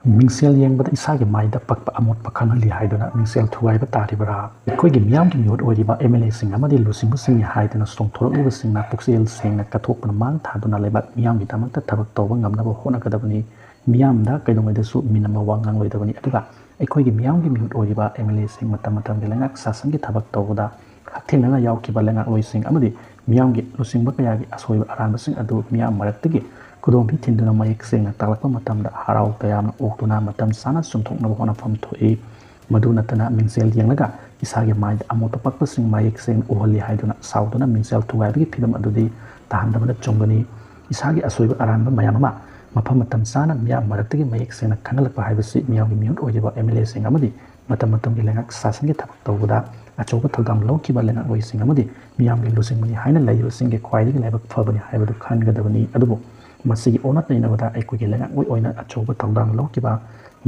Mingsel Yengbda Esagi Maida Amotpa Uhali Hyduna Mingsel Thugaib Taribra Koigi Miam ki miut oiriba MLA sing amadi lusingu sing Hyduna strong thorok sing na puksel sing na kathok mang thaduna lebat miam gi tamak ta thabak tawba ngamnaba hona kadabani miam da kaidongai dasu minama wangang loidabani aduga koigi miam ki miut oiriba MLA sing matam gi lengak sasang gi thabak tawda hathengna yawkiba lengak loising amadi miam gi lusingba kaya gi asoiba aranba sing adu miam maraktagi Kudong pi tinduna mayek sing na taklakpa matamda harau tayamna oktuna matam sana sumthokna hona pham thoi maduna tana Mingsel Yengbda Esagi Maida Amotpa sing mayek sing Uhali Hyduna sauduna Mingsel Thugaib gi phidam adudi tahandabada chongani Esagi asoiba aranba mayama mafam matam sana miyam maraktagi mayek sing na khanalakpa haibasi miyam gi miut oiba MLA sing amadi matam gi lengak sasang gi thabak tawda achoba thaldam lawkiba lengak loi sing amadi miyam gi lusingmani haina laiba sing gi khwaidagi laibak phabani haibadu khangadabani adubu masigi onat nei nabada aikogi lengak oi oina achoba thaldam lawkiba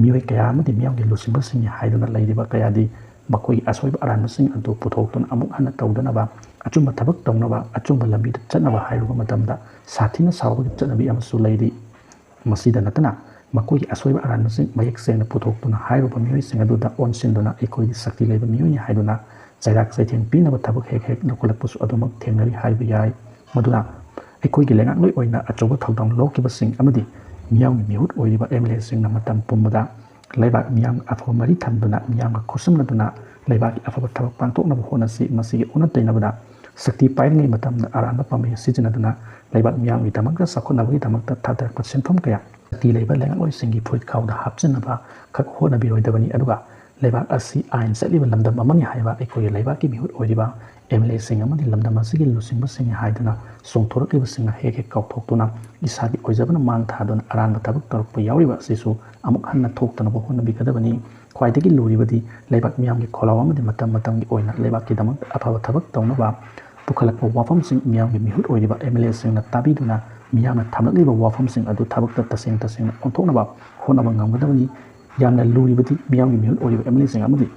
mioi kaya amadi miyam gi lusimba sing haiduna laidiba kaya di makoi asoiba aranba sing adu puthokton amuk hana tawdanaba achumba thabak tawnaba achumba lambi da chatnaba hairuba matamda sathina sawbagi chatnabi amasu laidi masida natana makoi asoiba aranba sing mayek seng na puthokton hairuba mioi sing adu da onsinduna aikogi sakti laiba mioi ni haiduna jairak saithen pinaba thabak hek lokolakpusu adumak thengnari haiba yai maduna aikogi lengak loi oina achoba thaldam lawkiba sing amadi miyam gi miut oiriba MLA sing na matam pumbada leibak miyam afaba mari thamduna miyam ga khusumnaduna leibak afaba thabak pangtoknaba honasi masigi onat dainabada sakti pairngai matamna aranba pamai sijinaduna leibak miyam gi damakta sakhonabagi damakta thadarakpa senthom kaya sakti leiba lengak loi singi phuit khawda hapchinaba khak hona biroidabani aduga leibak asi ain setliba lamdam amani haiba aikogi leibak gi miut oiriba MLA sing amadi lamdam asigi lusingba sing haiduna songthorakliba sing hek kauthoktuna Esagi oijabana mang thaduna aranba thabak torokpa yawriba asisu amuk hanna thoktanaba honabikadabani khwaidagi luribadi leibak miyam gi kholaw amadi matam gi oina leibak ki damak afaba thabak tawnaba pukhalakpa wafam sing miyam gi mihut oiriba MLA sing na tabiduna miyamna thamlakliba wafam sing adu thabakta taseng onthoknaba honaba ngamgadabani yamna luribadi miyam gi mihut oiriba MLA sing amadi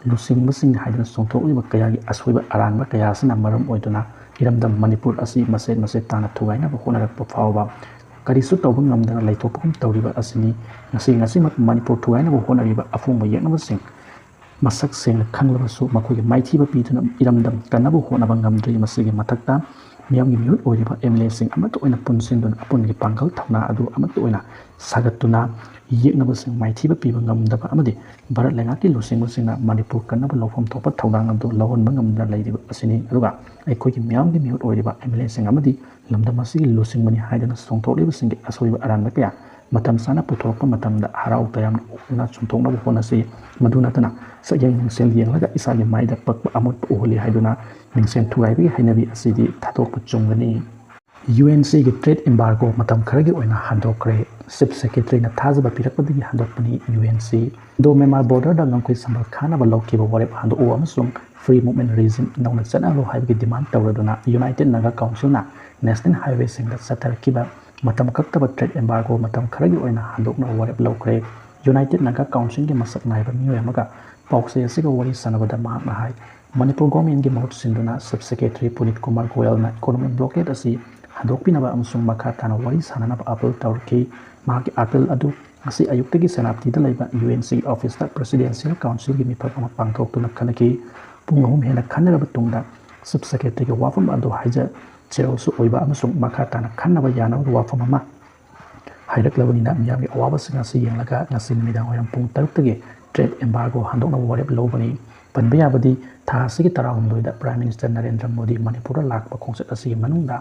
lusingba sing haiduna songthokliba kaya gi asoiba aranba kaya sina maram oiduna iramdam Manipur asi maset tana thugaina honarakpa phawba karisu tawba ngamdana laithokpum tawriba asini ngasi mak Manipur thugaina honariba afungba yeknaba sing masak seng khanglabasu makogi maithiba piduna iramdam kanaba honaba ngamdri masigi mathakta miyamgi miut oiriba MLA sing amatu oina punsinduna apungi pangkal thawna adu amatu oina sagatuna yeknaba sing maithiba piba ngamdaba amadi Bharat lengaki lusingba singna Manipur kanaba lawfam thopa thawdang adu lawonba ngamdana laidiba asini aduga aikogi miyamgi miut oiriba MLA sing amadi lamdam asigi lusingmani haidana songthokliba singi asoiba aranba kaya matam sana puthokpa matamda harau tayamna okna chumthoknaba honasi madunatana sayang Mingsel Yengbda Esagi Maida Amotpa Uhali Hyduna Mingsel Thugaib hainabi asidi thatokpa chungani UNC gi trade embargo matam kharagi oina handokre Chief Secretary na thajaba pirakpadagi handokpani UNC do Myanmar border da ngangkoi sambal khanaba lawkiba warep hando o amasung free movement regime nauna chanalo haibagi demand tawraduna United Naga Council na National Highway singda satarkiba matam kaktaba trade embargo matam kharagi oina handokna warep lawkre United Naga Council gi masak naiba miyoy amaga paukse asiga wari sanabada mahakna hai Manipur government gi mahut sinduna Chief Secretary Punit Kumar Goyal na economic blockade asi handokpinaba amasung makha tana wari sananaba appeal tawrki mahaki appeal adu asi ayuktagi senaptida laiba UNC office da Presidential Council gi mithak ama pangthoktuna khanaki pungahum hena khanaraba tungda Chief Secretary gi wafam adu haija cherosu oiba amasung makha tana khanaba yanaba wafam ama hairaklavani miyamgi awaba singa si yenglaga ngasi midang oiram pung 6 tagi trade embargo handokna warep lobani panba yabadi tha asigi tarahumdoi da Prime Minister Narendra Modi Manipur lakpa khongset asigi manungda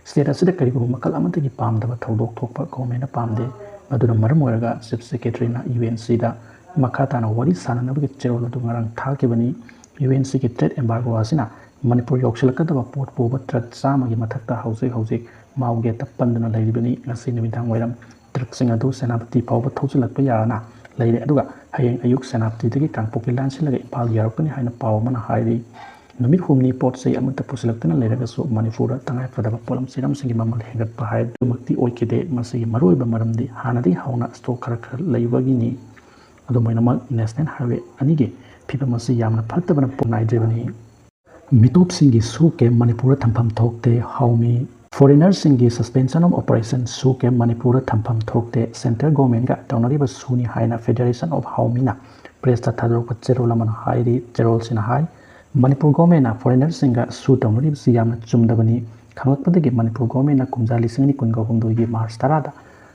state asida karibu makal amatagi pamdaba thodok thokpa government pamde aduna maram oiraga Chief Secretary na UNC da makha tana wari sananabagi cherol adu ngarang thakibani UNC gi trade embargo asina Manipur yoksilakadaba pot puba truck samagi mathakta hauzik mauge ta pandana lairibani ngasi nimidang oiram truck sing adu senapati phawba thausilakpa yarana laire aduga hayeng ayuk senapati dagi kangpoki lansilaga impal yarakani haina paw mana hairi numit humni pot sei amata pusilaktana lairaga so Manipur tangai fadaba polam siram singi mamal hengatpa hai dumakti oikide masigi maroiba maramdi hanadi hauna stock khara laibagi ni adumaina national highway anige phiba masi yamna phattabana ponai dribani mitop singi su ke Manipur thampham thokte haumi ꯐꯣꯔꯦꯅꯔꯁꯤꯡꯒꯤ suspension of operation ꯁꯨ camp ꯃꯅꯤꯄꯨꯔꯗ ꯊꯝꯐꯝ ꯊꯣꯛꯇꯦ central ꯒꯣꯔꯃꯦꯟꯠꯒ ꯇꯧꯅꯔꯤꯕ ꯁꯨꯅꯤ ꯍꯥꯏꯅ federation of ꯍꯥꯎꯃꯤꯅ ꯄ꯭ꯔꯦꯁꯇ ꯊꯥꯗꯣꯔꯛꯄ ꯆꯦꯔꯣꯜ ꯑꯃꯅ ꯍꯥꯏꯔꯤ ꯆꯦꯔꯣꯜꯁꯤꯅ ꯍꯥꯏ ꯃꯅꯤꯄꯨꯔ ꯒꯣꯔꯃꯦꯟꯠꯅ ꯐꯣꯔꯦꯅꯔꯁꯤꯡꯒ ꯁꯨ ꯇꯧꯅꯔꯤꯕꯁꯤ ꯌꯥꯝꯅ ꯆꯨꯝꯗꯕꯅꯤ ꯈꯪꯂꯛꯄꯗꯒꯤ ꯃꯅꯤꯄꯨꯔ ꯒꯣꯔꯃꯦꯟꯠꯅ ꯀꯨꯝꯖꯥ 2019ꯒꯤ ꯃꯥꯔꯆ 10ꯗ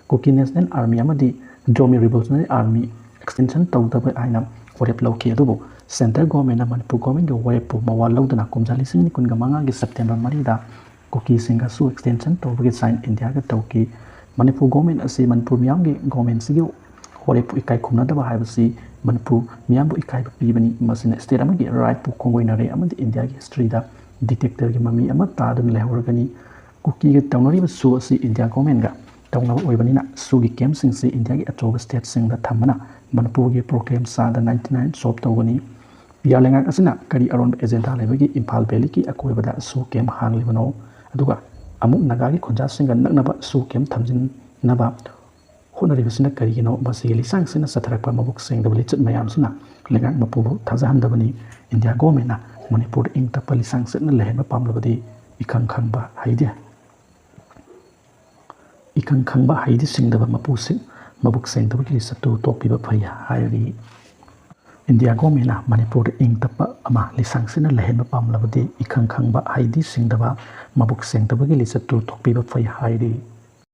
ꯀꯨꯀꯤ ꯅꯦꯁꯅꯦꯜ ꯑꯥꯔꯃꯤ ꯑꯃꯗꯤ ꯖꯣꯃꯤ ꯔꯤꯚꯣꯂꯨꯁꯅꯔꯤ ꯑꯥꯔꯃꯤ ꯑꯦꯛꯁꯇꯦꯟꯁꯟ ꯇꯧꯗꯕ ꯍꯥꯏꯅ ꯋꯥꯔꯦꯞ ꯂꯧꯈꯤ ꯑꯗꯨꯕꯨ ꯁꯦꯟꯇ꯭ꯔꯦꯜ ꯒꯣꯔꯃꯦꯟꯠꯅ ꯃꯅꯤꯄꯨꯔ ꯒꯣꯔꯃꯦꯟꯠꯒꯤ ꯋꯥꯔꯦꯞꯄꯨ ꯃꯋꯥ ꯂꯧꯗꯨꯅ ꯀꯨꯝꯖꯥ 2025ꯒꯤ ꯁꯦꯞꯇꯦꯝꯕꯔ 4ꯗ ꯀꯨꯀꯤꯁꯤꯡꯒꯁꯨ ꯑꯦꯛꯁꯇꯦꯟꯁꯟ ꯇꯧꯕꯒꯤ ꯁꯥꯏꯟ ꯏꯟꯗꯤꯌꯥꯒ ꯇꯧꯈꯤ ꯃꯅꯤꯄꯨꯔ ꯒꯣꯔꯃꯦꯟꯠ ꯑꯁꯤ ꯃꯅꯤꯄꯨꯔ ꯃꯤꯌꯥꯝꯒꯤ ꯒꯣꯔꯃꯦꯟꯠꯁꯤꯒꯤ ꯋꯥꯔꯦꯞꯄꯨ ꯏꯀꯥꯏ ꯈꯨꯝꯅꯗꯕ ꯍꯥꯏꯕꯁꯤ ꯃꯅꯤꯄꯨꯔ ꯃꯤꯌꯥꯝꯕꯨ ꯏꯀꯥꯏꯕ ꯄꯤꯕꯅꯤ ꯃꯁꯤꯅ ꯁ꯭ꯇꯦꯠ ꯑꯃꯒꯤ ꯔꯥꯏꯠꯄꯨ ꯈꯣꯡꯒꯣꯏꯅꯔꯦ ꯑꯃꯗꯤ ꯏꯟꯗꯤꯌꯥꯒꯤ ꯍꯤꯁꯇ꯭ꯔꯤꯗ ꯗꯤꯛꯇꯦꯇꯔꯒꯤ ꯃꯃꯤ ꯑꯃ ꯇꯥꯗꯨꯅ ꯂꯩꯍꯧꯔꯒꯅꯤ ꯀꯨꯀꯤꯒ ꯇꯧꯅꯔꯤꯕ ꯁꯨ ꯑꯁꯤ ꯏꯟꯗꯤꯌꯥ ꯒꯣꯔꯃꯦꯟꯠꯒ ꯇꯧꯅꯕ ꯑꯣꯏꯕꯅꯤꯅ ꯁꯨꯒꯤ ꯀꯦꯝꯞꯁꯤꯡꯁꯤ ꯏꯟꯗꯤꯌꯥꯒꯤ ꯑꯆꯧꯕ ꯁ꯭ꯇꯦꯠꯁꯤꯡꯗ ꯊꯝꯕꯅ ꯃꯅꯤꯄꯨꯔꯒꯤ ꯄ꯭ꯔꯣꯕ꯭ꯂꯦꯝ ꯆꯥꯗ 99 ꯁꯣꯜꯕ ꯇꯧꯒꯅꯤ ꯄꯤꯌꯥꯔ ꯂꯩꯉꯥꯛ ꯑꯁꯤꯅ ꯀꯔꯤ ꯑꯔꯣꯟꯕ ꯑꯦꯖꯦꯟꯗꯥ ꯂꯩꯕꯒꯤ ꯏꯝꯐꯥꯜ ꯚꯦꯂꯤꯒꯤ ꯑꯀꯣꯏꯕꯗ ꯁꯨ ꯀꯦꯝꯞ ꯍꯥꯡꯂꯤꯕꯅꯣ ꯑꯗꯨꯒ ꯑꯃꯨꯛ ꯅꯥꯒꯥꯒꯤ ꯈꯨꯟꯖꯥꯁꯤꯡꯒ ꯅꯛꯅꯕ ꯁꯨ ꯀꯦꯝꯞ ꯊꯝꯖꯤꯟꯅꯕ ꯍꯣꯠꯅꯔꯤꯕꯁꯤꯅ ꯀꯔꯤꯒꯤꯅꯣ ꯃꯁꯤꯒꯤ ꯂꯤꯆꯥꯡꯁꯤꯅ ꯆꯠꯊꯔꯛꯄ ꯃꯕꯨꯛ ꯁꯦꯡꯗꯕ ꯂꯤꯆꯠ ꯃꯌꯥꯝꯁꯤꯅ ꯂꯩꯉꯥꯛ ꯃꯄꯨꯕꯨ ꯊꯥꯖꯍꯟꯗꯕꯅꯤ ꯏꯟꯗꯤꯌꯥ ꯒꯣꯔꯃꯦꯟꯠꯅ ꯃꯅꯤꯄꯨꯔꯗ ꯏꯪ ꯇꯞꯄ ꯂꯤꯆꯥꯡ ꯆꯠꯅ ꯂꯩꯍꯟꯕ ꯄꯥꯝꯂꯕꯗꯤ ꯏꯈꯪ ꯈꯪꯕ ꯍꯩꯗꯤ ꯁꯤꯡꯗꯕ ꯃꯕꯨꯛ ꯁꯦꯡꯗꯕꯒꯤ ꯂꯤꯆꯠꯇꯨ ꯇꯣꯛꯄꯤꯕ ꯐꯩ ꯍꯥꯏꯔꯤ ꯏꯟꯗꯤꯌꯥ ꯒꯣꯔꯃꯦꯟꯠꯅ ꯃꯅꯤꯄꯨꯔꯗ ꯏꯪ ꯇꯞꯄ ꯑꯃ ꯂꯤꯆꯥꯡ ꯆꯠꯅ ꯂꯩꯍꯟꯕ ꯄꯥꯝꯂꯕꯗꯤ ꯏꯈꯪ ꯈꯪꯕ ꯍꯩꯗꯤ ꯁꯤꯡꯗꯕ ꯃꯕꯨꯛ ꯁꯦꯡꯗꯕꯒꯤ ꯂꯤꯆꯠꯇꯨ ꯇꯣꯛꯄꯤꯕ ꯐꯩ ꯍꯥꯏꯔꯤ